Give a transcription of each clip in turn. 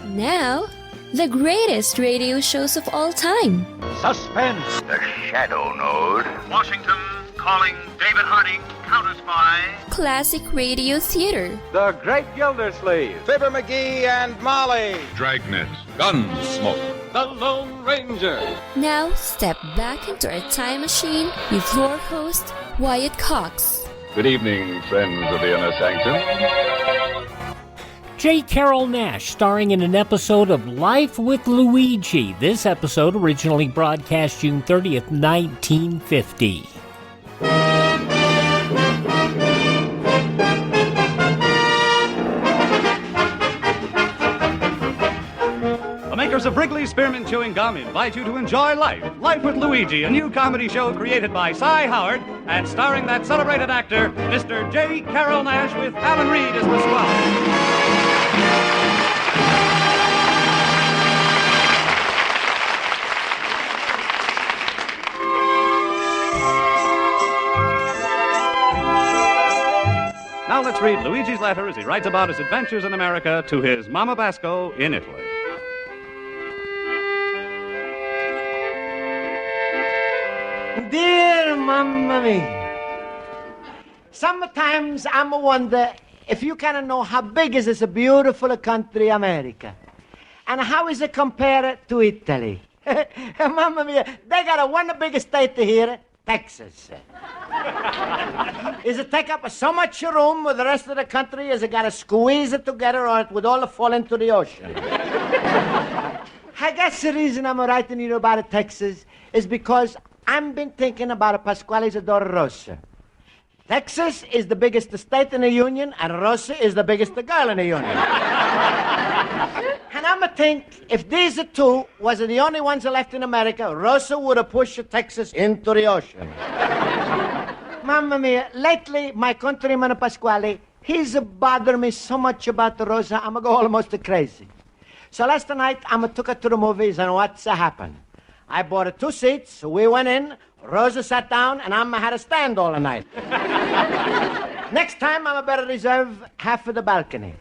Now, the greatest radio shows of all time. Suspense. The Shadow Node. Washington calling David Harding, Counter Spy. Classic radio theater. The Great Gildersleeve. Fibber McGee and Molly. Dragnet. Gunsmoke. The Lone Ranger. Now, step back into our time machine with your host, Wyatt Cox. Good evening, friends of the Inner Sanctum. J Carroll Naish, starring in an episode of Life with Luigi. This episode originally broadcast June 30th, 1950. The makers of Wrigley Spearmint Chewing Gum invite you to enjoy Life with Luigi, a new comedy show created by Cy Howard and starring that celebrated actor, Mr. J Carroll Naish, with Alan Reed as Pasquale. Now let's read Luigi's letter as he writes about his adventures in America to his Mama Basco in Italy. Dear Mamma Mia, sometimes I'm a wonder if you kind of know how big is this beautiful country, America, and how is it compared to Italy? Mamma Mia, they got one big state here, Texas. Is it take up so much room with the rest of the country? Is it got to squeeze it together or it would all fall into the ocean? I guess the reason I'm writing you about Texas is because I've been thinking about Pasquale's daughter Rosa. Texas is the biggest state in the Union, and Rosa is the biggest girl in the Union. And I'm think if these two was the only ones left in America, Rosa would have pushed Texas into the ocean. Mamma mia, lately my countryman Pasquale, he's bothered me so much about Rosa, I'm go almost crazy. So last night, took her to the movies, and what's happened? I bought her 2 seats, we went in, Rosa sat down, and I had to stand all the night. Next time, I better reserve half of the balcony.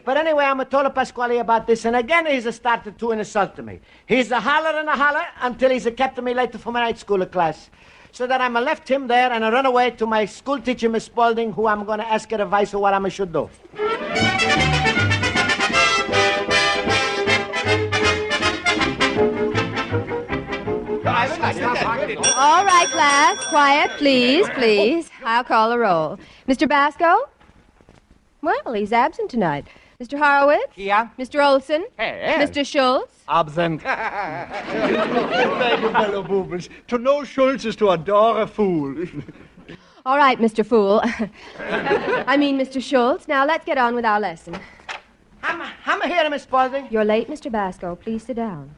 But anyway, told Pasquale about this, and again he's started to insult me. He's a holler and a holler until he's kept me late for my night school class. So that I left him there and I run away to my school teacher, Miss Spaulding, who I'm going to ask her advice on what I should do. All right, class. Quiet, please. I'll call a roll. Mr. Basco? Well, he's absent tonight. Mr. Horowitz? Yeah? Mr. Olson? Hey. Mr. Schultz? Absent. To know Schultz is to adore a fool. All right, Mr. Fool. I mean, Mr. Schultz. Now, let's get on with our lesson. I'm here, Miss Spaulding. You're late, Mr. Basco. Please sit down.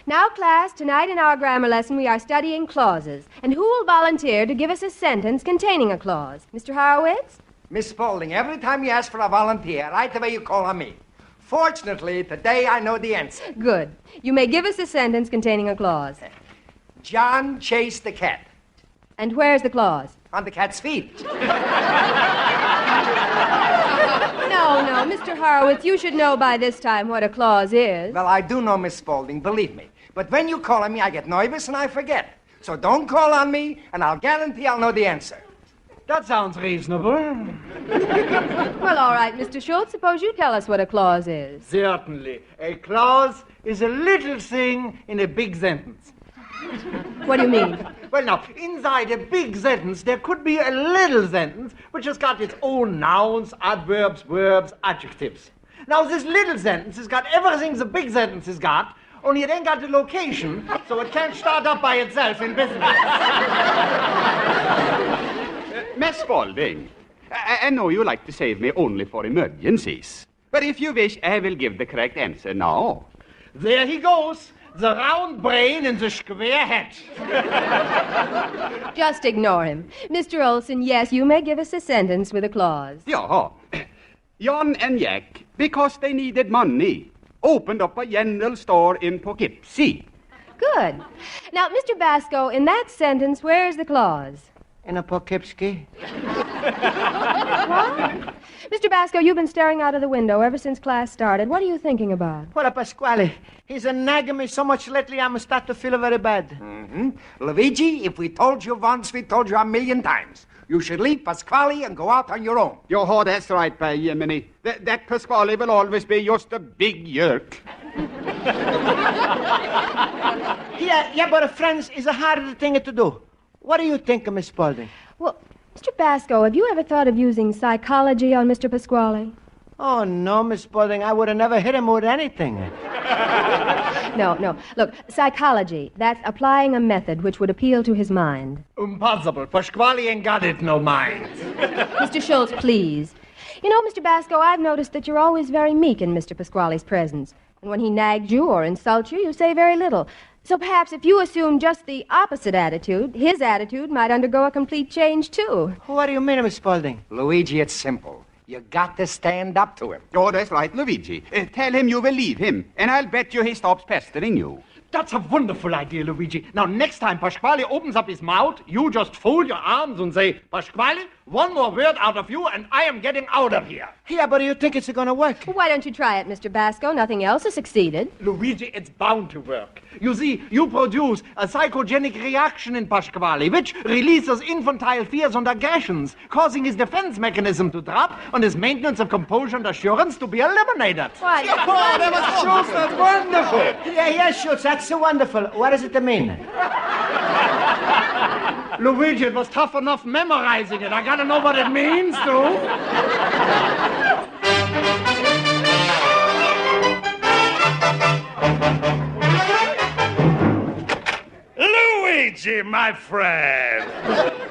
Now, class, tonight in our grammar lesson, we are studying clauses. And who will volunteer to give us a sentence containing a clause? Mr. Horowitz? Miss Spaulding, every time you ask for a volunteer, right away you call on me. Fortunately, today I know the answer. Good. You may give us a sentence containing a clause. John chased the cat. And where's the clause? On the cat's feet. No, Mr. Horowitz, you should know by this time what a clause is. Well, I do know, Miss Spaulding, believe me. But when you call on me, I get nervous and I forget. So don't call on me, and I'll guarantee I'll know the answer. That sounds reasonable. Well, all right, Mr. Schultz, suppose you tell us what a clause is. Certainly. A clause is a little thing in a big sentence. What do you mean? Well, now, inside a big sentence, there could be a little sentence which has got its own nouns, adverbs, verbs, adjectives. Now, this little sentence has got everything the big sentence has got, only it ain't got the location, so it can't start up by itself in business. Miss Spaulding, I know you like to save me only for emergencies. But if you wish, I will give the correct answer now. There he goes. The round brain and the square head. Just ignore him. Mr. Olson, yes, you may give us a sentence with a clause. Yeah. Jan and Jack, because they needed money, opened up a general store in Poughkeepsie. Good. Now, Mr. Basco, in that sentence, where is the clause? In a Poughkeepsie. What? Mr. Basco, you've been staring out of the window ever since class started. What are you thinking about? Well, Pasquale, he's nagging me so much lately, I'm start to feel very bad. Mm-hmm. Luigi, if we told you once, we told you 1,000,000 times. You should leave Pasquale and go out on your own. Oh, that's right, by Jiminy. That Pasquale will always be just a big yerk. Yeah, but friends is a harder thing to do. What do you think, Miss Spaulding? Well, Mr. Basco, have you ever thought of using psychology on Mr. Pasquale? Oh, no, Miss Spaulding. I would have never hit him with anything. No. Look, psychology, that's applying a method which would appeal to his mind. Impossible. Pasquale ain't got it, no mind. Mr. Schultz, please. You know, Mr. Basco, I've noticed that you're always very meek in Mr. Pasquale's presence. And when he nags you or insults you, you say very little. So perhaps if you assume just the opposite attitude, his attitude might undergo a complete change, too. What do you mean, Miss Spaulding? Luigi, it's simple. You got to stand up to him. Oh, that's right, Luigi. Tell him you will leave him, and I'll bet you he stops pestering you. That's a wonderful idea, Luigi. Now, next time Pasquale opens up his mouth, you just fold your arms and say, Pasquale, one more word out of you, and I am getting out of here. Yeah, but do you think it's going to work? Well, why don't you try it, Mr. Basco? Nothing else has succeeded. Luigi, it's bound to work. You see, you produce a psychogenic reaction in Pasquale, which releases infantile fears and aggressions, causing his defense mechanism to drop and his maintenance of composure and assurance to be eliminated. Why, Oh, that was Schultz, that's wonderful. Yeah, Schultz, that's so wonderful. What does it mean? Luigi, it was tough enough memorizing it. I gotta know what it means, too. Luigi, my friend.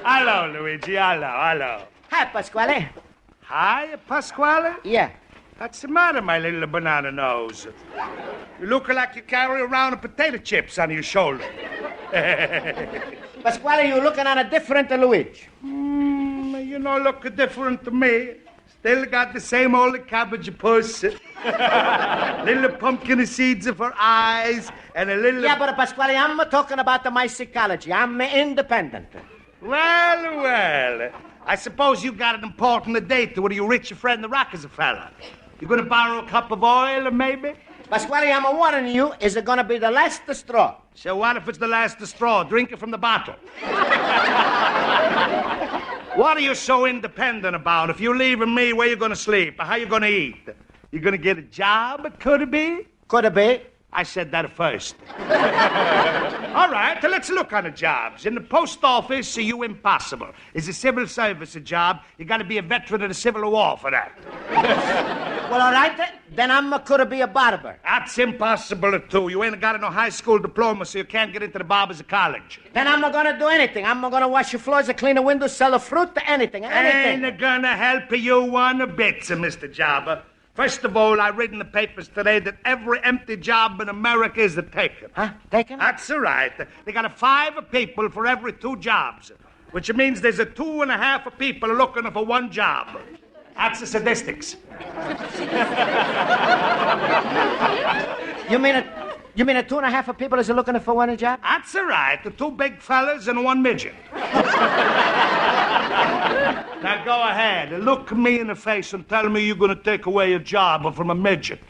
Hello, Luigi. Hello. Hi, Pasquale. Hi, Pasquale. Yeah. What's the matter, my little banana nose? You look like you carry around potato chips on your shoulder. Pasquale, you're looking at a different Luigi. You know, look different to me. Still got the same old cabbage puss. Little pumpkin seeds for eyes, and a little... Yeah, but Pasquale, I'm talking about my psychology. I'm independent. Well. I suppose you got an important date with your rich friend, the Rockefeller. You gonna borrow a cup of oil, maybe? Pasquale, I'm warning you, is it gonna be the last straw? So what if it's the last straw? Drink it from the bottle. What are you so independent about? If you're leaving me, where you gonna sleep? How you gonna eat? You gonna get a job, could it be? Could it be? I said that first. All right, let's look on the jobs. In the post office, you impossible. It's a civil service job. You got to be a veteran of the Civil War for that. Well, all right, then could be a barber. That's impossible, too. You ain't got no high school diploma, so you can't get into the barbers' college. Then I'm not gonna do anything. I'm not gonna wash your floors, clean the windows, sell the fruit, anything. Ain't gonna help you one bit, Mr. Jobber. First of all, I read in the papers today that every empty job in America is taken. Huh? Taken? That's right. They got 5 people for every 2 jobs, which means there's 2.5 people looking for 1 job. That's the statistics. You mean 2.5 people is looking for 1 job? That's right. 2 big fellas and 1 midget. Now go ahead and look me in the face and tell me you're going to take away a job from a midget.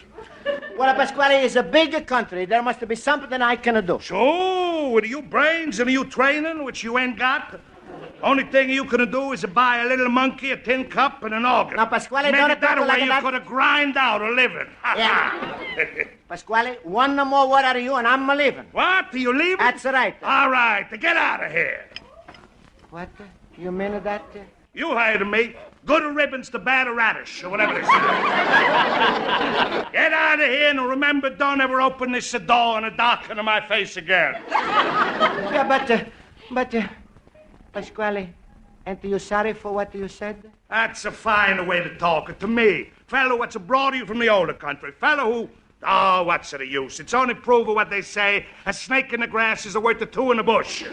Well, Pasquale, it's a big country. There must be something I can do. So, with you brains and you training, which you ain't got, only thing you can do is buy a little monkey, a tin cup, and an organ. Now, Pasquale, maybe don't that talk way like you that. could grind out a living. Yeah. Pasquale, 1 more word out of you, and I'm leaving. What? Are you leaving? That's right. All right, get out of here. What? You mean that? You heard me. Good ribbons to bad radish, or whatever they say. Get out of here, and remember, don't ever open this door and darken in my face again. Yeah, but, Pasquale, ain't you sorry for what you said? That's a fine way to talk to me. Fellow what's brought you from the older country. Fellow who... Oh, what's the use? It's only proof of what they say. A snake in the grass is worth 2 in the bush. Go.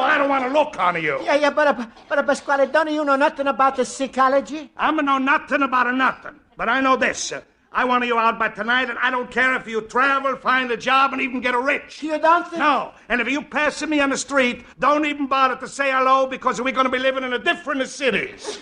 I don't want to look on you. Yeah, but Pasquale, don't you know nothing about the psychology? I know nothing about nothing. But I know this. I want you out by tonight, and I don't care if you travel, find a job, and even get rich. You don't think? No. And if you passing me on the street, don't even bother to say hello, because we're going to be living in a different cities.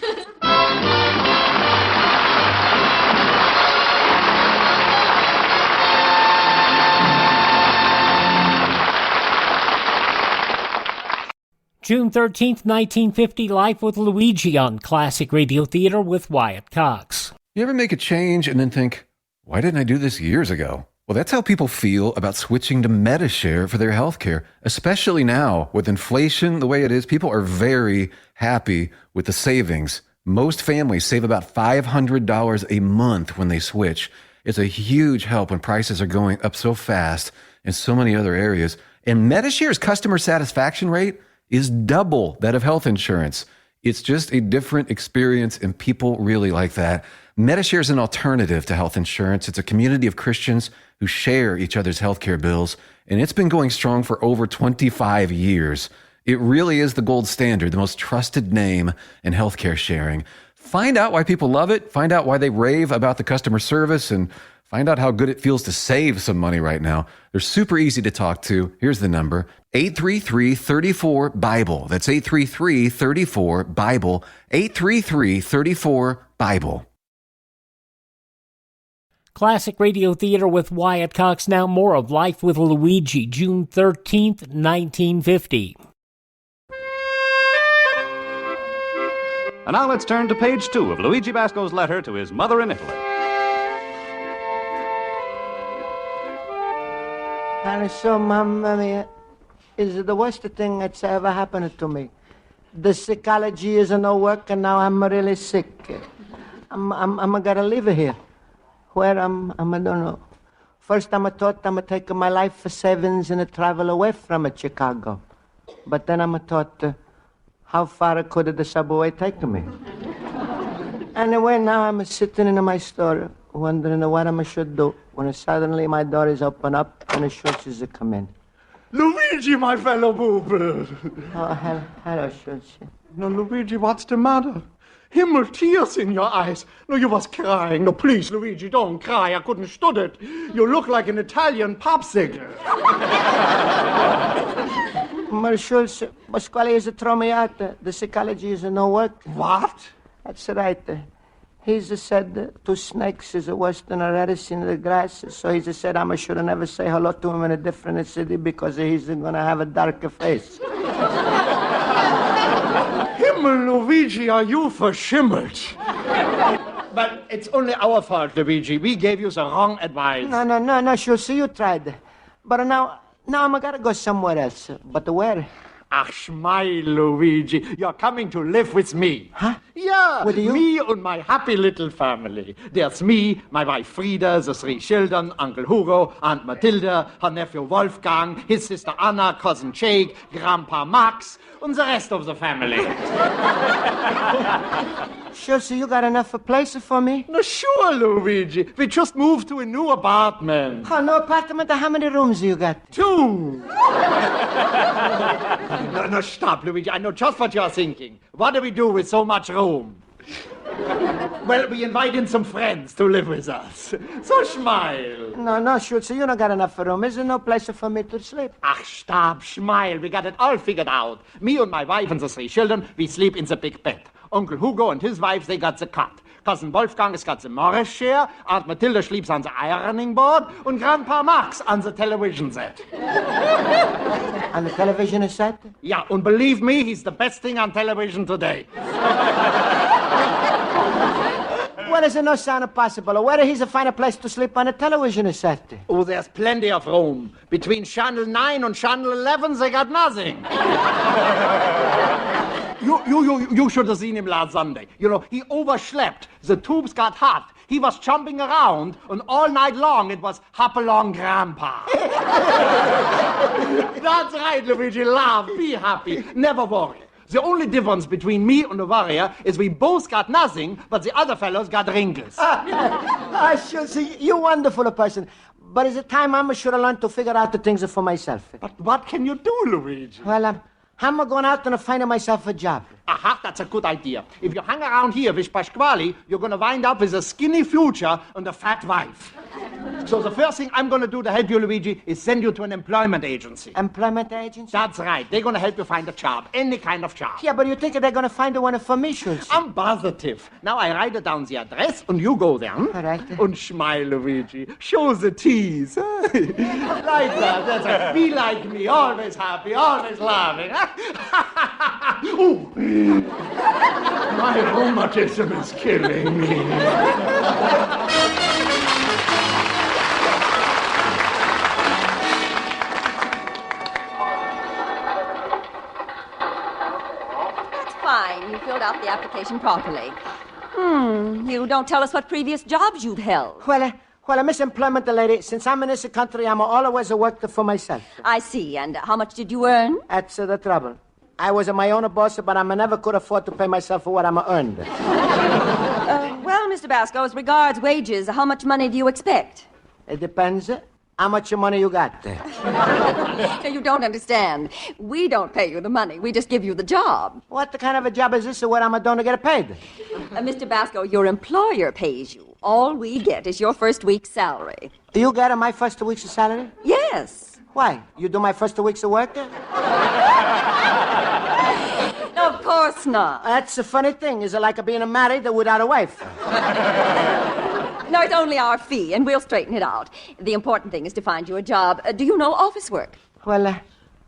June 13th, 1950, Life with Luigi on Classic Radio Theater with Wyatt Cox. You ever make a change and then think, why didn't I do this years ago? Well, that's how people feel about switching to Medishare for their health care, especially now with inflation the way it is. People are very happy with the savings. Most families save about $500 a month when they switch. It's a huge help when prices are going up so fast in so many other areas. And Medishare's customer satisfaction rate is double that of health insurance. It's just a different experience, and people really like that. Medishare is an alternative to health insurance. It's a community of Christians who share each other's healthcare bills, and it's been going strong for over 25 years. It really is the gold standard, the most trusted name in healthcare sharing. Find out why people love it, find out why they rave about the customer service, and find out how good it feels to save some money right now. They're super easy to talk to. Here's the number, 833-34-BIBLE. That's 833-34-BIBLE, 833-34-BIBLE. Classic Radio Theater with Wyatt Cox. Now more of Life with Luigi, June 13th, 1950. And now let's turn to page 2 of Luigi Basco's letter to his mother in Italy. And so, Mamma mia, is the worst thing that's ever happened to me. The psychology is no work, and now I'm really sick. I'm gonna live here. Where I don't know. First, I'm thought I'm take my life for savings and travel away from Chicago. But then I'm thought, how far could the subway take me? Anyway, now I'm sitting in my store, wondering what I should do, when suddenly my door is open up and a Schultz is come in. Luigi, my fellow boob. Oh, hello, Schultz. No, Luigi, what's the matter? Himmel, tears in your eyes. No, you was crying. No, please, Luigi, don't cry. I couldn't stood it. You look like an Italian popsicle. But Schultz, Pasquale is throw me out. The psychology is no work. What? That's right. He's said two snakes is worse than a radish in the grass. So he said I should never say hello to him in a different city because he's going to have a darker face. Himmel, Luigi, are you verschimmelt? But it's only our fault, Luigi. We gave you the wrong advice. No, sure. See, you tried. But now I'm going to go somewhere else. But where? Ach, Schmeil, Luigi. You're coming to live with me. Huh? Yeah, with you? Me and my happy little family. There's me, my wife Frieda, the 3 children, Uncle Hugo, Aunt Matilda, her nephew Wolfgang, his sister Anna, cousin Jake, Grandpa Max, and the rest of the family. Sure, so you got enough place for me? No, sure, Luigi. We just moved to a new apartment. Oh, no apartment? How many rooms you got? 2. No, stop, Luigi. I know just what you're thinking. What do we do with so much room? Well, we invite in some friends to live with us. So smile. No, sure. So you don't got enough room. Is there no place for me to sleep? Ach, stop, smile. We got it all figured out. Me and my wife and the 3 children, we sleep in the big bed. Uncle Hugo and his wife, they got the cot. Cousin Wolfgang has got the Morris chair, Aunt Matilda sleeps on the ironing board, and Grandpa Max on the television set. On the television set? Yeah, and believe me, he's the best thing on television today. Well, is it no sound possible? Where he's a finer place to sleep on a television set? Oh, there's plenty of room. Between Channel 9 and Channel 11, they got nothing. You should have seen him last Sunday. You know, he overslept. The tubes got hot. He was jumping around, and all night long it was hop along, Grandpa. That's right, Luigi. Laugh, be happy, never worry. The only difference between me and the warrior is we both got nothing, but the other fellows got wrinkles. I should see. You're a wonderful person. But is it time I should learn to figure out the things for myself? But what can you do, Luigi? Well, I'm going out and finding myself a job. Aha, that's a good idea. If you hang around here with Pasquale, you're going to wind up with a skinny future and a fat wife. So the first thing I'm going to do to help you, Luigi, is send you to an employment agency. Employment agency? That's right. They're going to help you find a job, any kind of job. Yeah, but you think they're going to find one for me, Schultz? I'm positive. Now I write down the address, and you go there. All right. And smile, Luigi. Show the teeth. Like that. That's right. Be like me. Always happy, always laughing. Ooh. My rheumatism is killing me. Fine, you filled out the application properly. You don't tell us what previous jobs you've held. Well, Miss Employment lady, since I'm in this country, I'm always worked for myself. I see. And how much did you earn? That's the trouble. I was my own boss, but I never could afford to pay myself for what I'm earned. Well, Mr. Basco, as regards wages, how much money do you expect? It depends. How much money you got? You don't understand. We don't pay you the money. We just give you the job. What kind of a job is this where I'm going to get paid? Mr. Basco, your employer pays you. All we get is your first week's salary. You got my first week's salary? Yes. Why? You do my first week's work? No, of course not. That's a funny thing. Is it like being married without a wife? No, it's only our fee, and we'll straighten it out. The important thing is to find you a job. Do you know office work? Well,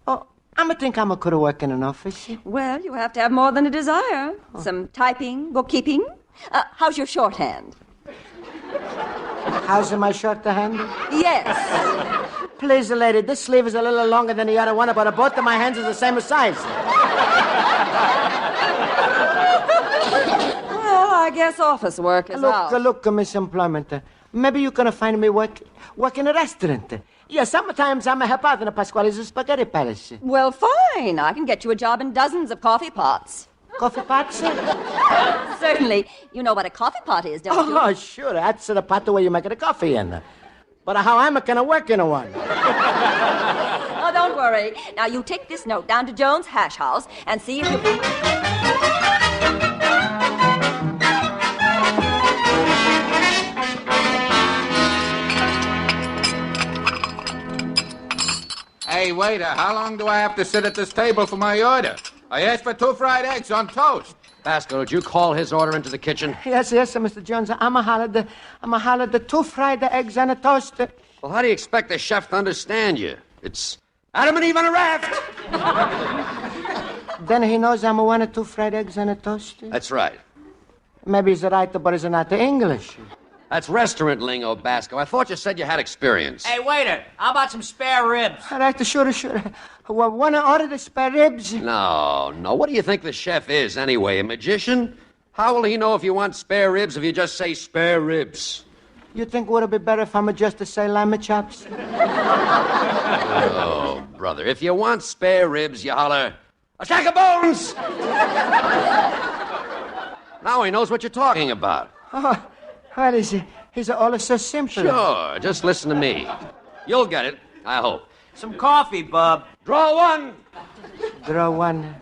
I think I could work in an office. Well, you have to have more than a desire. Some typing, bookkeeping. How's your shorthand? How's my shorthand? Yes. Please, lady, this sleeve is a little longer than the other one, but both of my hands are the same size. Well, I guess office work is out. Look, Miss Employment. Maybe you can find me work in a restaurant. Yeah, sometimes I'm a help out in a Pasquale's Spaghetti Palace. Well, fine. I can get you a job in dozens of coffee pots. Coffee pots? Certainly. You know what a coffee pot is, don't you? Oh, sure. That's the pot where you make the coffee in. But how am I going to work in one? Oh, don't worry. Now, you take this note down to Jones' Hash House and see if you... Hey, waiter, how long do I have to sit at this table for my order? I asked for 2 fried eggs on toast. Basco, did you call his order into the kitchen? Yes, Mr. Jones. I'm a hollered 2 fried eggs and a toast. Well, how do you expect the chef to understand you? It's Adam and Eve on a raft! Then he knows I'm 1 or 2 fried eggs and a toast? That's right. Maybe he's right, but he's not English. That's restaurant lingo, Basco. I thought you said you had experience. Hey, waiter, how about some spare ribs? All right, sure. Well, want to order the spare ribs? No. What do you think the chef is, anyway? A magician? How will he know if you want spare ribs if you just say spare ribs? You think would it be better if I'm just to say lamb chops? Oh, brother, if you want spare ribs, you holler, a stack of bones! Now he knows what you're talking about. Oh, what is it? He's all so simple. Sure, just listen to me. You'll get it, I hope. Some coffee, bub. Draw one. Draw one.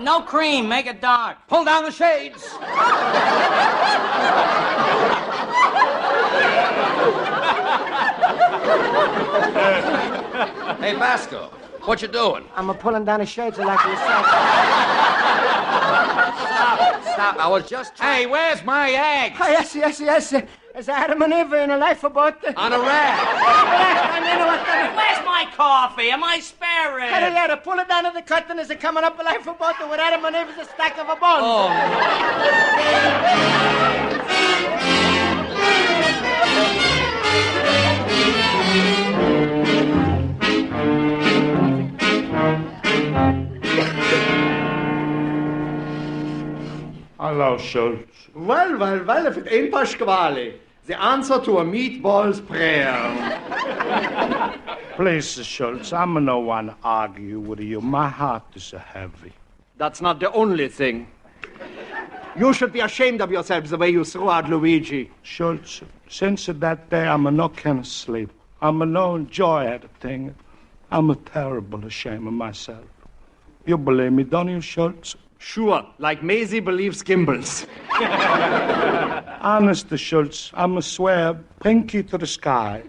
No cream, make it dark. Pull down the shades. Hey, Basco, what you doing? I'm pulling down the shades like you said. Stop. I was just... Hey, where's my eggs? Oh, yes. Is Adam and Eve in a lifeboat? On a raft. Where's my coffee and my spare ribs? Yeah, pull it down to the curtain as they're coming up a lifeboat with Adam and Eve is a stack of a bones. Oh. Hello, Schultz. Well, if it ain't Pasquale. The answer to a meatball's prayer. Please, Schultz, I'm no one to argue with you. My heart is heavy. That's not the only thing. You should be ashamed of yourselves the way you threw out Luigi. Schultz, since that day, I'm no can sleep. I'm no enjoy at a thing. I'm a terrible ashamed of myself. You believe me, don't you, Schultz? Sure, like Maisie believes Gimbals. Honest, Schultz, I'm a swear, pinky to the sky.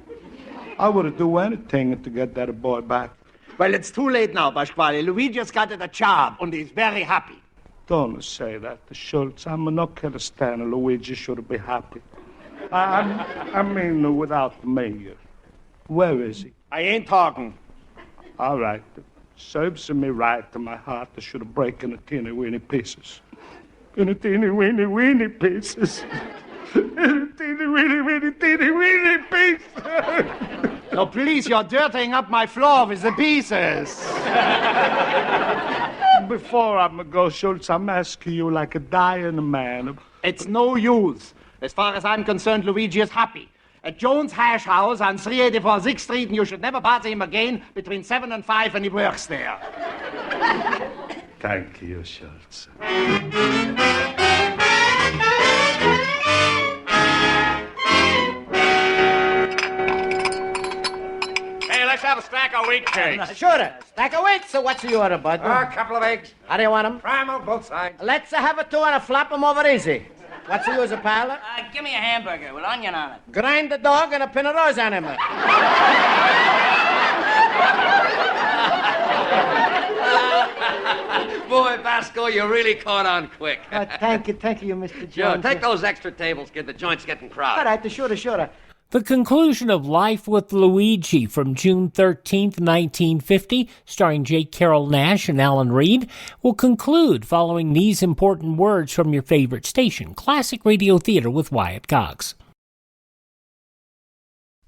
I would do anything to get that boy back. Well, it's too late now, Pasquale. Luigi's got a job, and he's very happy. Don't say that, Schultz. I'm not gonna stand. Luigi should be happy. I mean, without me. Where is he? I ain't talking. All right. Serves me right to my heart. I should break in a teeny-weeny pieces. In a teeny-weeny pieces. In a teeny-weeny pieces. No, please, you're dirtying up my floor with the pieces. Before I'm go, Schultz, I'm asking you like a dying man. It's no use. As far as I'm concerned, Luigi is happy. At Jones' hash house on 384 6th Street, and you should never bother him again between 7 and 5 when he works there. Thank you, Schultz. Hey, let's have a stack of wheat cakes. Sure. Stack of wheat. So what's the order, bud? A couple of eggs. How do you want them? Fry 'em on both sides. Let's have a two and flop them over easy. What's the use of pal? Give me a hamburger with onion on it. Grind the dog and a pin of rose on him. Boy, Basco, you really caught on quick. Thank you, Mr. Jones. Sure, take those extra tables, kid. The joint's getting crowded. All right, sure. The conclusion of Life with Luigi from June 13th, 1950, starring J Carroll Naish and Alan Reed, will conclude following these important words from your favorite station, Classic Radio Theater with Wyatt Cox.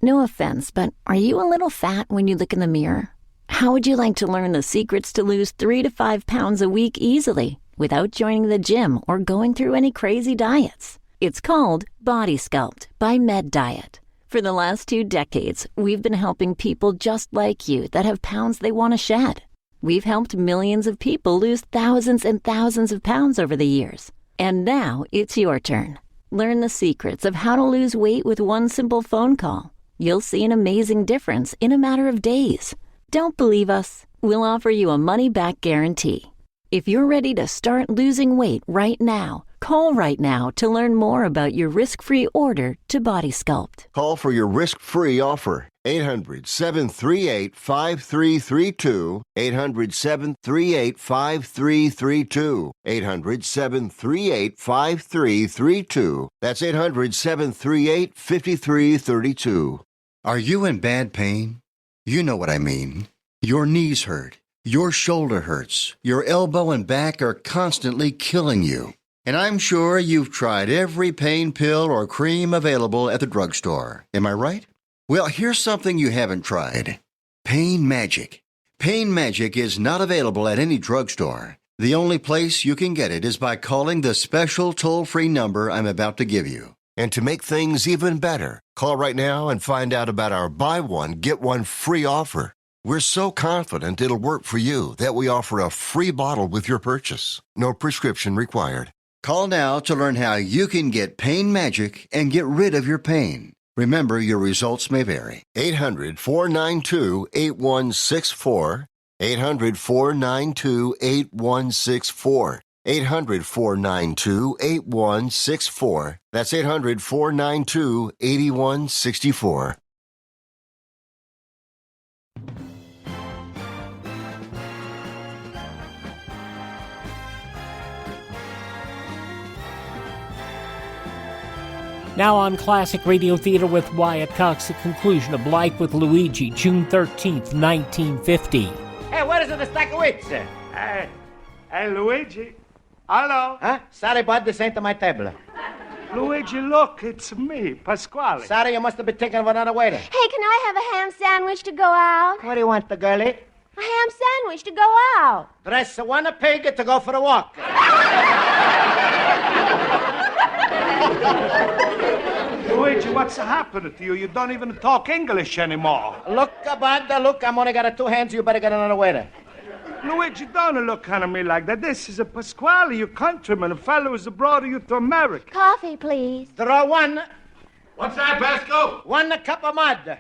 No offense, but are you a little fat when you look in the mirror? How would you like to learn the secrets to lose 3 to 5 pounds a week easily without joining the gym or going through any crazy diets? It's called Body Sculpt by Med Diet. For the last 2 decades, we've been helping people just like you that have pounds they want to shed. We've helped millions of people lose thousands and thousands of pounds over the years. And now it's your turn. Learn the secrets of how to lose weight with one simple phone call. You'll see an amazing difference in a matter of days. Don't believe us? We'll offer you a money-back guarantee. If you're ready to start losing weight right now, call right now to learn more about your risk-free order to Body Sculpt. Call for your risk-free offer. 800-738-5332. 800-738-5332. 800-738-5332. That's 800-738-5332. Are you in bad pain? You know what I mean. Your knees hurt. Your shoulder hurts. Your elbow and back are constantly killing you. And I'm sure you've tried every pain pill or cream available at the drugstore. Am I right? Well, here's something you haven't tried. Pain Magic. Pain Magic is not available at any drugstore. The only place you can get it is by calling the special toll-free number I'm about to give you. And to make things even better, call right now and find out about our buy one, get one free offer. We're so confident it'll work for you that we offer a free bottle with your purchase. No prescription required. Call now to learn how you can get Pain Magic and get rid of your pain. Remember, your results may vary. 800-492-8164. 800-492-8164. 800-492-8164. That's 800-492-8164. Now on Classic Radio Theater with Wyatt Cox, the conclusion of Life with Luigi, June 13th, 1950. Hey, what is it, the stack of wheat, sir? Hey, Luigi. Hello? Huh? Sorry, bud, this ain't to my table. Luigi, look, it's me, Pasquale. Sorry, you must have been thinking of another waiter. Hey, can I have a ham sandwich to go out? What do you want, the girlie? A ham sandwich to go out. Dress one a pig to go for a walk. Luigi, what's happening to you? You don't even talk English anymore. Look, bud, look, I'm only got 2 hands. You better get another waiter. Luigi, don't look at me like that. This is a Pasquale, your countryman, a fellow who's brought you to America. Coffee, please. Throw one. What's that, Pasco? 1 cup of mud.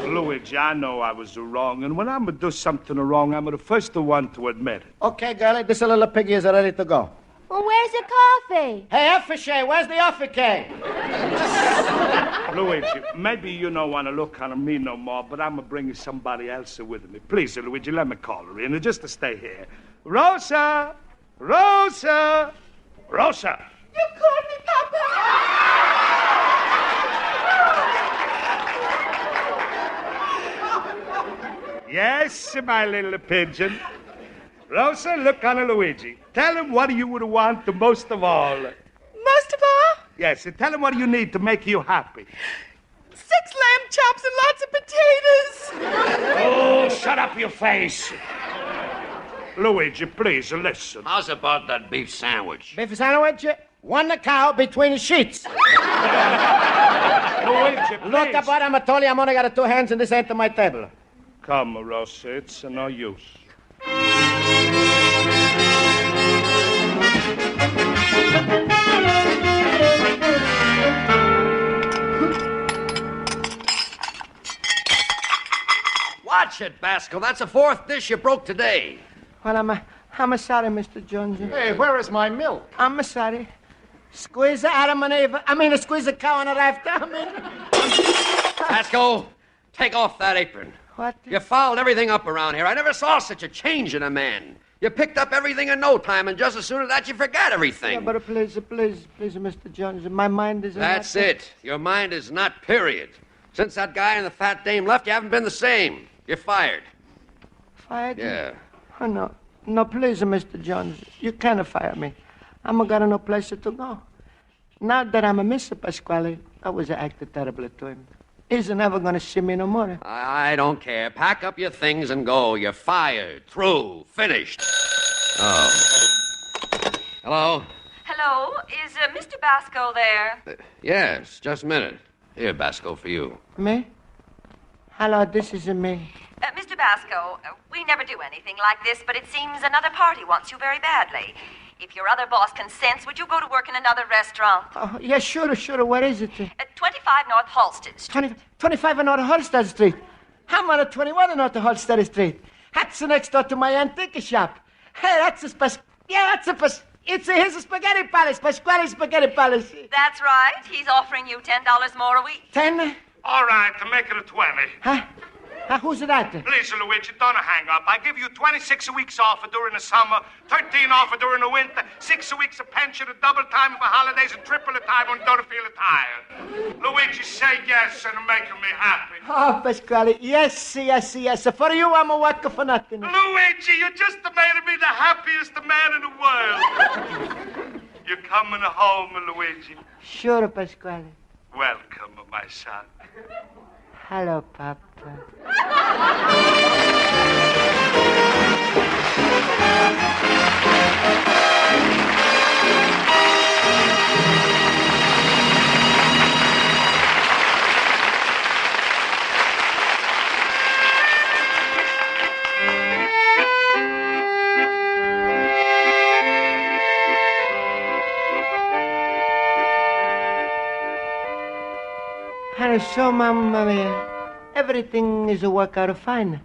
Luigi, I know I was wrong, and when I'm going to do something wrong, I'm the first one to admit it. Okay, girlie, this little piggy is ready to go. Well, where's the coffee? Hey, Effichet, where's the office? Luigi, maybe you don't want to look on me no more, but I'm going to bring you somebody else with me. Please, Luigi, let me call her in, just to stay here. Rosa! Rosa! Rosa! You called me, Papa! Yes, my little pigeon. Rosa, look on Luigi. Tell him what you would want the most of all. Most of all? Yes, and tell him what you need to make you happy. 6 lamb chops and lots of potatoes. Oh, shut up your face. Luigi, please, listen. How's about that beef sandwich? Beef sandwich? One cow between the sheets. Luigi, please. Look, about I told you I'm only got 2 hands and this ain't to my table. Come, Rosa, it's no use. Watch it, Basco. That's the 4th dish you broke today. Well, I'm sorry, Mr. Jones. Hey, where is my milk? I'm sorry. Squeeze Adam and Eve. Squeeze a cow on a rafter. Basco, take off that apron. What? You fouled everything up around here. I never saw such a change in a man. You picked up everything in no time, and just as soon as that, you forgot everything. Yeah, but please, Mr. Jones, my mind is... That's it. Your mind is not, period. Since that guy and the fat dame left, you haven't been the same. You're fired. Fired? Yeah. Oh, no. No, please, Mr. Jones. You can't fire me. I'm got no place to go. Now that I'm a Mr. Pasquale, I was acting terribly to him. He's never going to see me no more. I don't care. Pack up your things and go. You're fired. Through. Finished. Oh. Hello? Hello, is Mr. Basco there? Yes, just a minute. Here, Basco, for you. Me? Hello, this is me. Mr. Basco, we never do anything like this, but it seems another party wants you very badly. If your other boss consents, would you go to work in another restaurant? Oh, yeah, sure. Where is it? 25 North Halsted Street. 25 North Halsted Street. I'm on 21 North Halsted Street. That's next door to my antique shop. Hey, that's a It's his spaghetti palace, Pasquale's spaghetti palace. That's right. He's offering you $10 more a week. 10? All right, to make it a 20. Huh? Who's that? Please, Luigi, don't hang up. I give you 26 weeks off during the summer, 13 off during the winter, 6 weeks of pension, a double time for holidays, and triple the time when you don't feel tired. Luigi, say yes and make me happy. Oh, Pasquale, yes. For you, I'm a worker for nothing. Luigi, you just made me the happiest man in the world. You're coming home, Luigi. Sure, Pasquale. Welcome, my son. Hello, Papa. And so, Mamma mia, everything is a work out fine.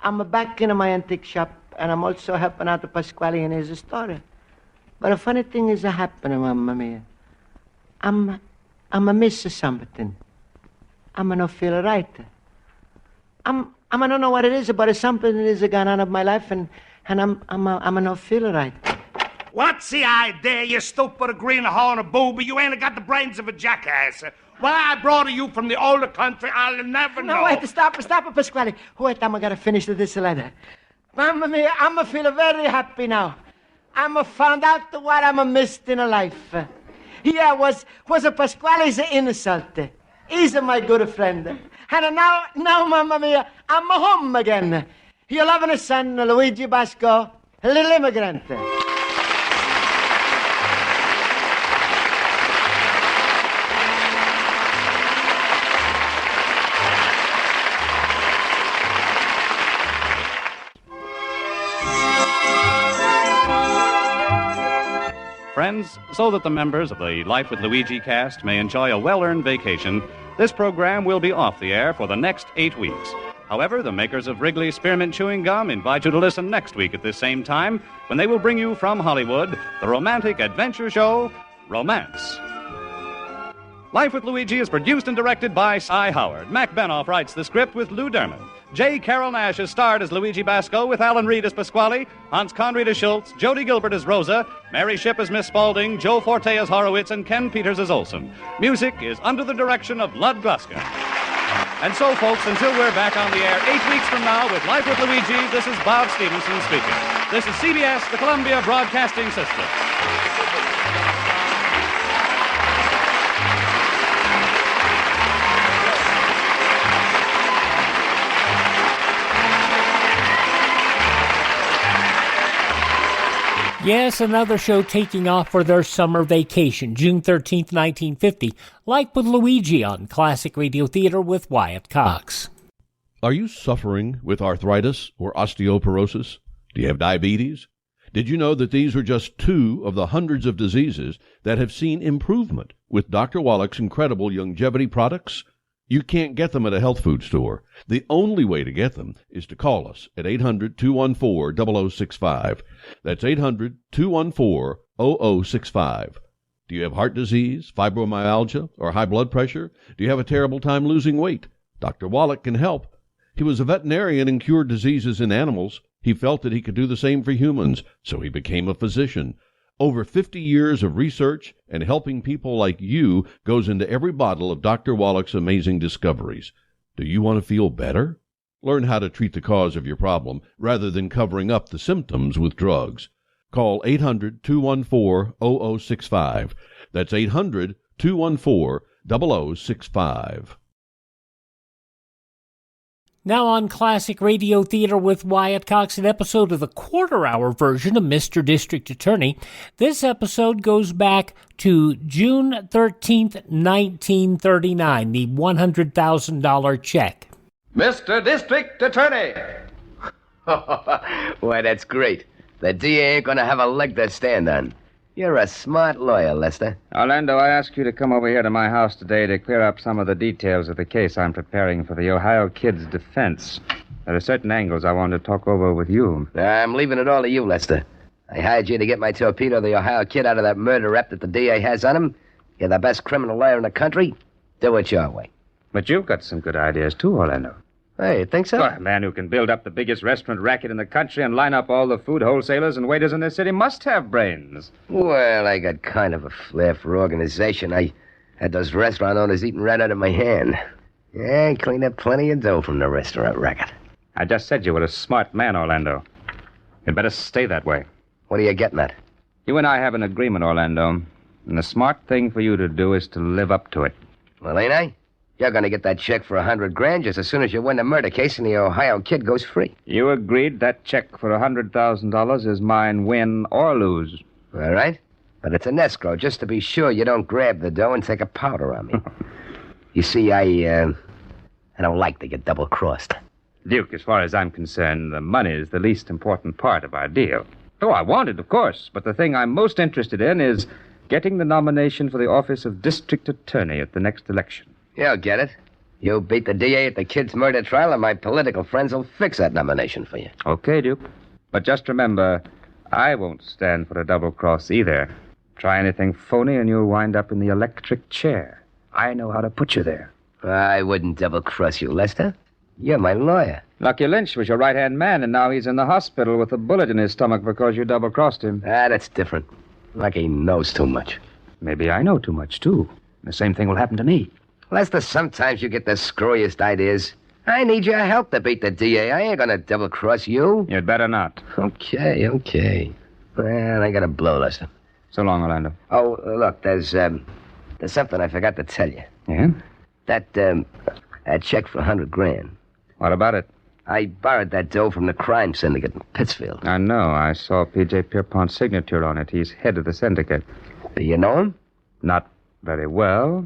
I'm back in my antique shop, and I'm also helping out Pasquale in his store. But a funny thing is happening, Mamma mia. I'm a miss something. I'm not feel right. I don't know what it is, but something is gone out of my life, and I'm not feel right. What's the idea, you stupid greenhorn booby? You ain't got the brains of a jackass. Well, I brought you from the older country. I'll never know. No, wait, stop, Pasquale. Wait, I'm gonna finish this letter. Mamma mia, I'm feel very happy now. I'm found out what I'm missed in life. Yeah, was a Pasquale's insult. He's my good friend. And now, Mamma mia, I'm home again. Your loving son, Luigi Basco, little immigrant. Friends, so that the members of the Life with Luigi cast may enjoy a well-earned vacation, this program will be off the air for the next 8 weeks. However, the makers of Wrigley Spearmint Chewing Gum invite you to listen next week at this same time when they will bring you from Hollywood the romantic adventure show, Romance. Life with Luigi is produced and directed by Cy Howard. Mac Benoff writes the script with Lou Derman. J. Carroll Naish is starred as Luigi Basco with Alan Reed as Pasquale, Hans Conried as Schultz, Jody Gilbert as Rosa, Mary Shipp as Miss Spaulding, Joe Forte as Horowitz, and Ken Peters as Olson. Music is under the direction of Lud Gluska. And so, folks, until we're back on the air 8 weeks from now with Life with Luigi, this is Bob Stevenson speaking. This is CBS, the Columbia Broadcasting System. Yes, another show taking off for their summer vacation, June 13th, 1950, Life with Luigi on Classic Radio Theater with Wyatt Cox. Are you suffering with arthritis or osteoporosis? Do you have diabetes? Did you know that these are just 2 of the hundreds of diseases that have seen improvement with Dr. Wallach's incredible Youngevity products? You can't get them at a health food store. The only way to get them is to call us at 800-214-0065. That's 800-214-0065. Do you have heart disease, fibromyalgia, or high blood pressure? Do you have a terrible time losing weight? Dr. Wallach can help. He was a veterinarian and cured diseases in animals. He felt that he could do the same for humans, so he became a physician. Over 50 years of research and helping people like you goes into every bottle of Dr. Wallach's amazing discoveries. Do you want to feel better? Learn how to treat the cause of your problem rather than covering up the symptoms with drugs. Call 800-214-0065. That's 800-214-0065. Now on Classic Radio Theater with Wyatt Cox, an episode of the quarter-hour version of Mr. District Attorney. This episode goes back to June 13th, 1939, the $100,000 check. Mr. District Attorney! Why, that's great. The DA ain't gonna have a leg to stand on. You're a smart lawyer, Lester. Orlando, I asked you to come over here to my house today to clear up some of the details of the case I'm preparing for the Ohio Kid's defense. There are certain angles I wanted to talk over with you. I'm leaving it all to you, Lester. I hired you to get my torpedo the Ohio Kid out of that murder rep that the DA has on him. You're the best criminal lawyer in the country. Do it your way. But you've got some good ideas, too, Orlando. Hey, you think so? Well, a man who can build up the biggest restaurant racket in the country and line up all the food wholesalers and waiters in this city must have brains. Well, I got kind of a flair for organization. I had those restaurant owners eating right out of my hand. Yeah, I cleaned up plenty of dough from the restaurant racket. I just said you were a smart man, Orlando. You'd better stay that way. What are you getting at? You and I have an agreement, Orlando. And the smart thing for you to do is to live up to it. Well, ain't I? You're going to get that check for $100,000 just as soon as you win the murder case and the Ohio Kid goes free. You agreed that check for $100,000 is mine, win or lose. All right. But it's an escrow, just to be sure you don't grab the dough and take a powder on me. You see, I don't like to get double-crossed. Duke, as far as I'm concerned, the money is the least important part of our deal. Oh, I want it, of course, but the thing I'm most interested in is getting the nomination for the office of District Attorney at the next election. You'll get it. You beat the DA at the kid's murder trial, and my political friends will fix that nomination for you. Okay, Duke. But just remember, I won't stand for a double cross either. Try anything phony and you'll wind up in the electric chair. I know how to put you there. I wouldn't double-cross you, Lester. You're my lawyer. Lucky Lynch was your right-hand man, and now he's in the hospital with a bullet in his stomach because you double-crossed him. That's different. Lucky knows too much. Maybe I know too much, too. The same thing will happen to me. Lester, sometimes you get the screwiest ideas. I need your help to beat the DA. I ain't gonna double-cross you. You'd better not. Okay. Well, I gotta blow, Lester. So long, Orlando. Oh, look, there's something I forgot to tell you. Yeah? That check for $100,000. What about it? I borrowed that dough from the crime syndicate in Pittsfield. I know. I saw P.J. Pierpont's signature on it. He's head of the syndicate. Do you know him? Not very well.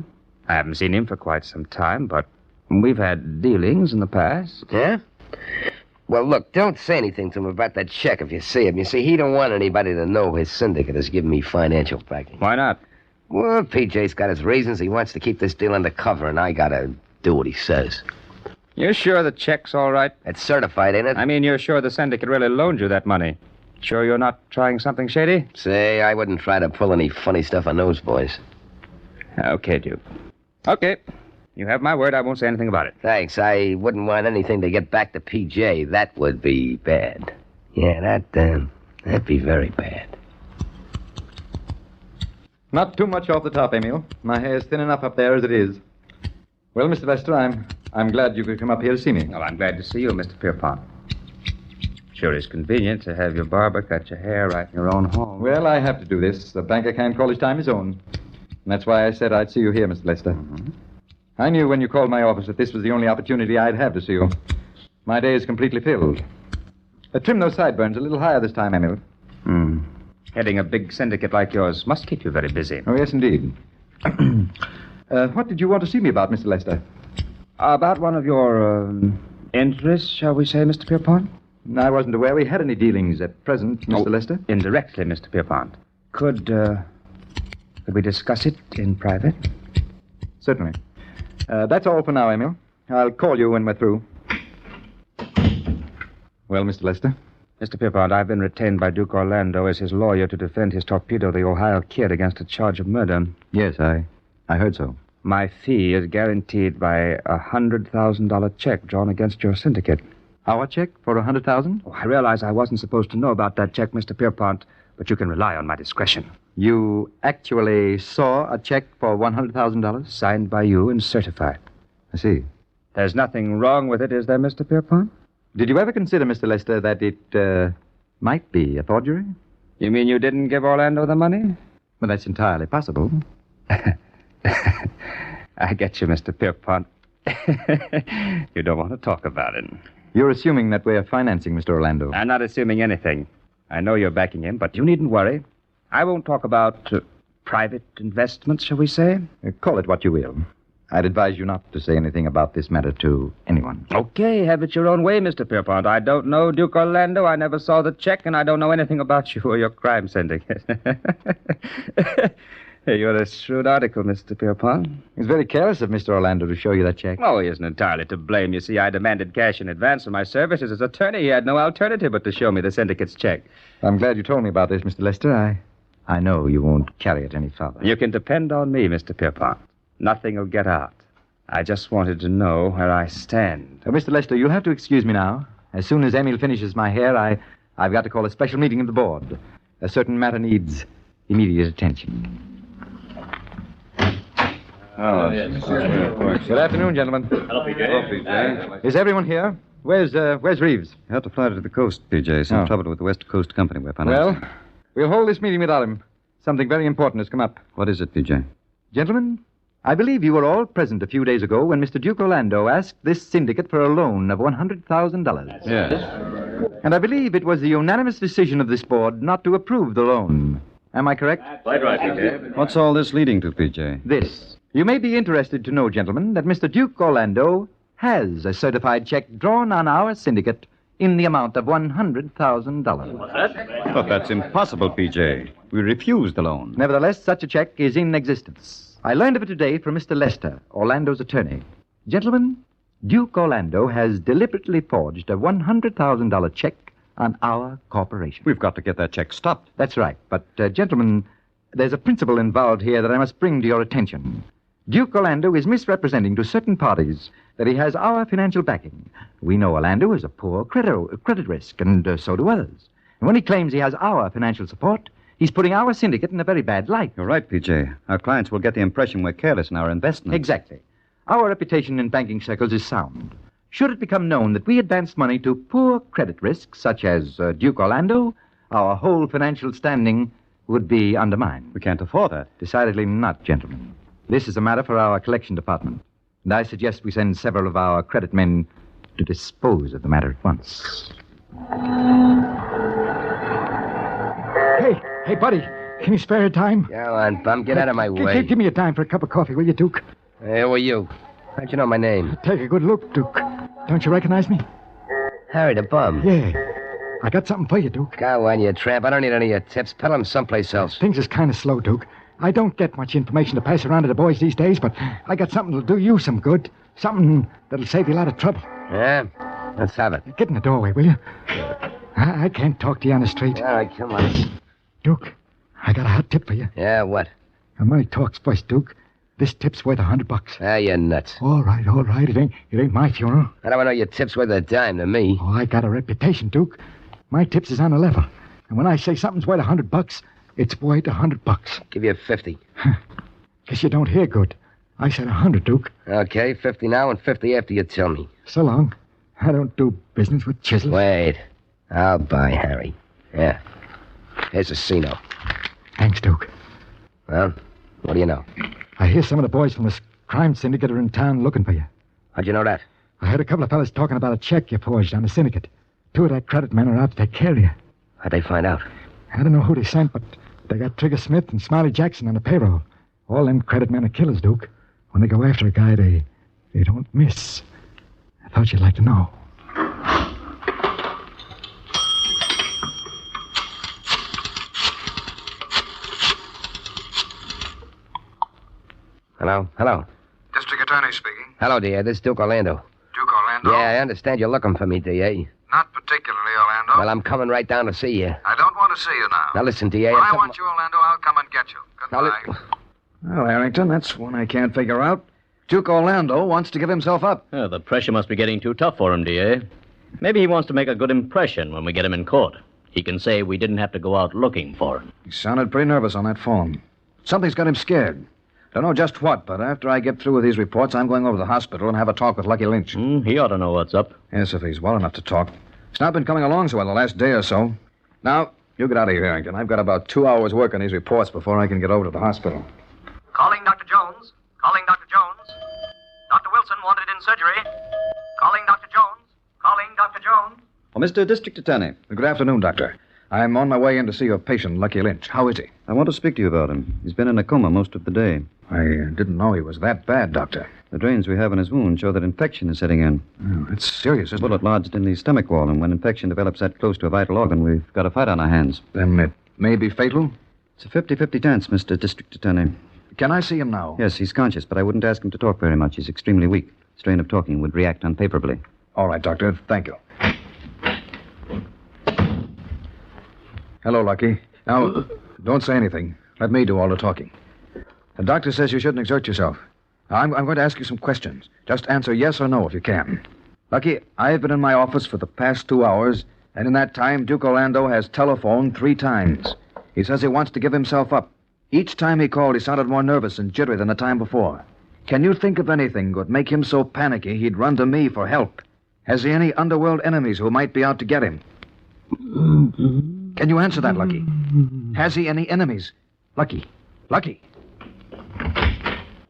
I haven't seen him for quite some time, but we've had dealings in the past. Yeah? Well, look, don't say anything to him about that check if you see him. You see, he don't want anybody to know his syndicate has given me financial backing. Why not? Well, PJ's got his reasons. He wants to keep this deal undercover, and I gotta do what he says. You're sure the check's all right? It's certified, ain't it? I mean, you're sure the syndicate really loaned you that money? Sure you're not trying something shady? Say, I wouldn't try to pull any funny stuff on those boys. Okay, Duke. Okay. You have my word. I won't say anything about it. Thanks. I wouldn't want anything to get back to PJ. That would be bad. Yeah, that'd be very bad. Not too much off the top, Emil. My hair's thin enough up there as it is. Well, Mr. Lester, I'm glad you could come up here to see me. Well, I'm glad to see you, Mr. Pierpont. Sure is convenient to have your barber cut your hair right in your own home. Well, I have to do this. The banker can't call his time his own. And that's why I said I'd see you here, Mr. Lester. Mm-hmm. I knew when you called my office that this was the only opportunity I'd have to see you. My day is completely filled. Trim those sideburns a little higher this time, Emil. Heading a big syndicate like yours must keep you very busy. Oh, yes, indeed. What did you want to see me about, Mr. Lester? About one of your interests, shall we say, Mr. Pierpont? I wasn't aware we had any dealings at present, Mr. Lester. Indirectly, Mr. Pierpont. Could we discuss it in private? Certainly. That's all for now, Emil. I'll call you when we're through. Well, Mr. Lester? Mr. Pierpont, I've been retained by Duke Orlando as his lawyer to defend his torpedo, the Ohio Kid, against a charge of murder. Yes, I heard so. My fee is guaranteed by a $100,000 check drawn against your syndicate. Our check for $100,000? Oh, I realize I wasn't supposed to know about that check, Mr. Pierpont, but you can rely on my discretion. You actually saw a check for $100,000? Signed by you and certified. I see. There's nothing wrong with it, is there, Mr. Pierpont? Did you ever consider, Mr. Lester, that it might be a forgery? You mean you didn't give Orlando the money? Well, that's entirely possible. I get you, Mr. Pierpont. You don't want to talk about it. You're assuming that we're financing Mr. Orlando. I'm not assuming anything. I know you're backing him, but you needn't worry. I won't talk about private investments, shall we say? Call it what you will. I'd advise you not to say anything about this matter to anyone. Okay, have it your own way, Mr. Pierpont. I don't know Duke Orlando. I never saw the check, and I don't know anything about you or your crime syndicate. You're a shrewd article, Mr. Pierpont. It's very careless of Mr. Orlando to show you that check. Oh, he isn't entirely to blame. You see, I demanded cash in advance for my services as attorney. He had no alternative but to show me the syndicate's check. I'm glad you told me about this, Mr. Lester. I know you won't carry it any further. You can depend on me, Mr. Pierpont. Nothing will get out. I just wanted to know where I stand. Mr. Lester, you'll have to excuse me now. As soon as Emil finishes my hair, I've got to call a special meeting of the board. A certain matter needs immediate attention. Good afternoon, gentlemen. Hello, PJ. Is everyone here? Where's Reeves? He had to fly to the coast, PJ. Some trouble with the West Coast Company we're financing. Well, we'll hold this meeting without him. Something very important has come up. What is it, PJ? Gentlemen, I believe you were all present a few days ago when Mr. Duke Orlando asked this syndicate for a loan of $100,000. Yes. And I believe it was the unanimous decision of this board not to approve the loan. Am I correct? Quite right, PJ. What's all this leading to, PJ? This. You may be interested to know, gentlemen, that Mr. Duke Orlando has a certified check drawn on our syndicate in the amount of $100,000. What's that? But that's impossible, PJ. We refused the loan. Nevertheless, such a check is in existence. I learned of it today from Mr. Lester, Orlando's attorney. Gentlemen, Duke Orlando has deliberately forged a $100,000 check on our corporation. We've got to get that check stopped. That's right. But, gentlemen, there's a principle involved here that I must bring to your attention. Duke Orlando is misrepresenting to certain parties that he has our financial backing. We know Orlando is a poor credit risk, and so do others. And when he claims he has our financial support, he's putting our syndicate in a very bad light. You're right, PJ. Our clients will get the impression we're careless in our investments. Exactly. Our reputation in banking circles is sound. Should it become known that we advance money to poor credit risks, such as Duke Orlando, our whole financial standing would be undermined. We can't afford that. Decidedly not, gentlemen. This is a matter for our collection department, and I suggest we send several of our credit men to dispose of the matter at once. Hey, buddy, can you spare a time? Go on, bum, get out of my way. Give me a dime for a cup of coffee, will you, Duke? Hey, who are you? How'd you know my name? Take a good look, Duke. Don't you recognize me? Harry the bum. Yeah. I got something for you, Duke. Go on, you tramp. I don't need any of your tips. Peddle them someplace else. Things is kind of slow, Duke. I don't get much information to pass around to the boys these days, but I got something that'll do you some good. Something that'll save you a lot of trouble. Yeah? Let's have it. Get in the doorway, will you? I can't talk to you on the street. All right, come on. Duke, I got a hot tip for you. Yeah, what? Money talks first, Duke. This tip's worth $100. Ah, you're nuts. All right. It ain't my funeral. How do I know your tip's worth a dime to me? Oh, I got a reputation, Duke. My tips is on the level. And when I say something's worth $100, it's worth $100. Give you 50. Guess you don't hear good. I said 100, Duke. Okay, 50 now and 50 after you tell me. So long. I don't do business with chisels. Wait. I'll buy, Harry. Yeah. Here's a C-note. Thanks, Duke. Well, what do you know? I hear some of the boys from the crime syndicate are in town looking for you. How'd you know that? I heard a couple of fellas talking about a check you forged on the syndicate. 2 of their credit men are out to take care of you. How'd they find out? I don't know who they sent, but they got Trigger Smith and Smiley Jackson on the payroll. All them credit men are killers, Duke. When they go after a guy, they don't miss. I thought you'd like to know. Hello. District Attorney speaking. Hello, D.A. This is Duke Orlando. Duke Orlando? Yeah, I understand you're looking for me, D.A. Not particularly, Orlando. Well, I'm coming right down to see you. I don't want to see you now. Now, listen, D.A. When I want you, Orlando, I'll come and get you. Goodbye. Well, Harrington, that's one I can't figure out. Duke Orlando wants to give himself up. The pressure must be getting too tough for him, D.A. Maybe he wants to make a good impression when we get him in court. He can say we didn't have to go out looking for him. He sounded pretty nervous on that phone. Something's got him scared. Don't know just what, but after I get through with these reports, I'm going over to the hospital and have a talk with Lucky Lynch. He ought to know what's up. Yes, if he's well enough to talk. He's not been coming along so well the last day or so. Now, you get out of here, Harrington. I've got about 2 hours' work on these reports before I can get over to the hospital. Calling Dr. Jones. Calling Dr. Jones. Dr. Wilson wanted in surgery. Calling Dr. Jones. Calling Dr. Jones. Well, Mr. District Attorney. Good afternoon, Doctor. I'm on my way in to see your patient, Lucky Lynch. How is he? I want to speak to you about him. He's been in a coma most of the day. I didn't know he was that bad, Doctor. The drains we have in his wound show that infection is setting in. Oh, it's serious, isn't it? Bullet lodged in the stomach wall, and when infection develops that close to a vital organ, we've got a fight on our hands. Then it may be fatal? It's a 50-50 chance, Mr. District Attorney. Can I see him now? Yes, he's conscious, but I wouldn't ask him to talk very much. He's extremely weak. Strain of talking would react unfavorably. All right, Doctor. Thank you. Hello, Lucky. Now, don't say anything. Let me do all the talking. The doctor says you shouldn't exert yourself. Now, I'm going to ask you some questions. Just answer yes or no if you can. Lucky, I've been in my office for the past 2 hours, and in that time, Duke Orlando has telephoned 3 times. He says he wants to give himself up. Each time he called, he sounded more nervous and jittery than the time before. Can you think of anything that would make him so panicky he'd run to me for help? Has he any underworld enemies who might be out to get him? Can you answer that, Lucky? Has he any enemies? Lucky.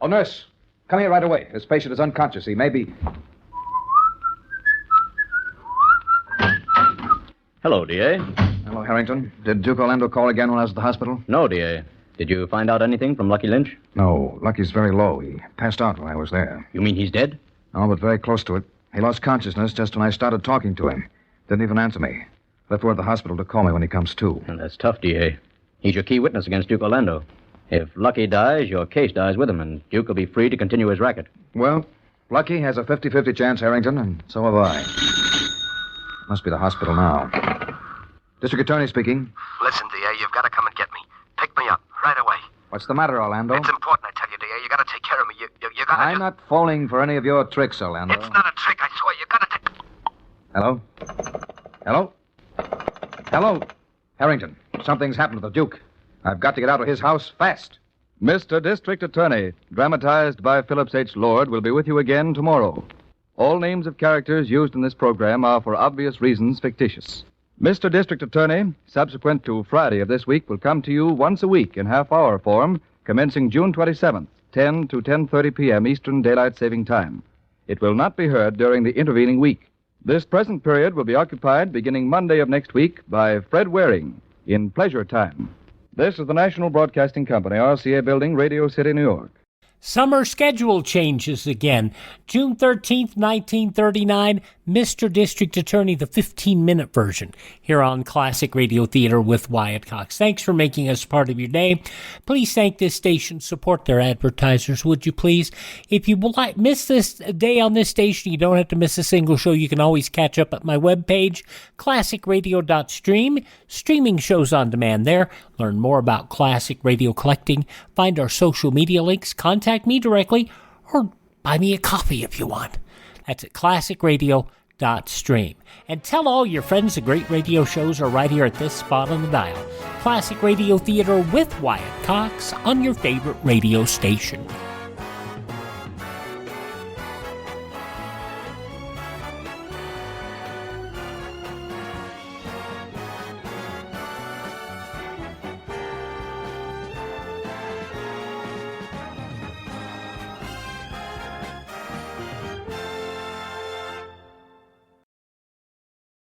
Oh, nurse, come here right away. This patient is unconscious. He may be... Hello, D.A. Hello, Harrington. Did Duke Orlando call again when I was at the hospital? No, D.A. Did you find out anything from Lucky Lynch? No, Lucky's very low. He passed out when I was there. You mean he's dead? No, but very close to it. He lost consciousness just when I started talking to him. Didn't even answer me. Left word at the hospital to call me when he comes to. Well, that's tough, D.A. He's your key witness against Duke Orlando. If Lucky dies, your case dies with him, and Duke will be free to continue his racket. Well, Lucky has a 50-50 chance, Harrington, and so have I. Must be the hospital now. District Attorney speaking. Listen, D.A., you've got to come and get me. Pick me up, right away. What's the matter, Orlando? It's important, I tell you, D.A. You got to take care of me. You got to... I'm not falling for any of your tricks, Orlando. It's not a trick, I swear. You got to take... Hello? Hello? Hello? Harrington, something's happened to the Duke. I've got to get out of his house fast. Mr. District Attorney, dramatized by Phillips H. Lord, will be with you again tomorrow. All names of characters used in this program are, for obvious reasons, fictitious. Mr. District Attorney, subsequent to Friday of this week, will come to you once a week in half-hour form, commencing June 27th, 10 to 10:30 p.m. Eastern Daylight Saving Time. It will not be heard during the intervening week. This present period will be occupied beginning Monday of next week by Fred Waring in Pleasure Time. This is the National Broadcasting Company, RCA Building, Radio City, New York. Summer schedule changes again. June 13th, 1939, Mr. District Attorney, the 15-minute version, here on Classic Radio Theater with Wyatt Cox. Thanks for making us part of your day. Please thank this station. Support their advertisers, would you please? If you miss this day on this station, you don't have to miss a single show. You can always catch up at my webpage, classicradio.stream. Streaming shows on demand there. Learn more about classic radio collecting. Find our social media links. Contact me directly, or buy me a coffee if you want. That's at classicradio.stream. And tell all your friends the great radio shows are right here at this spot on the dial. Classic Radio Theater with Wyatt Cox on your favorite radio station.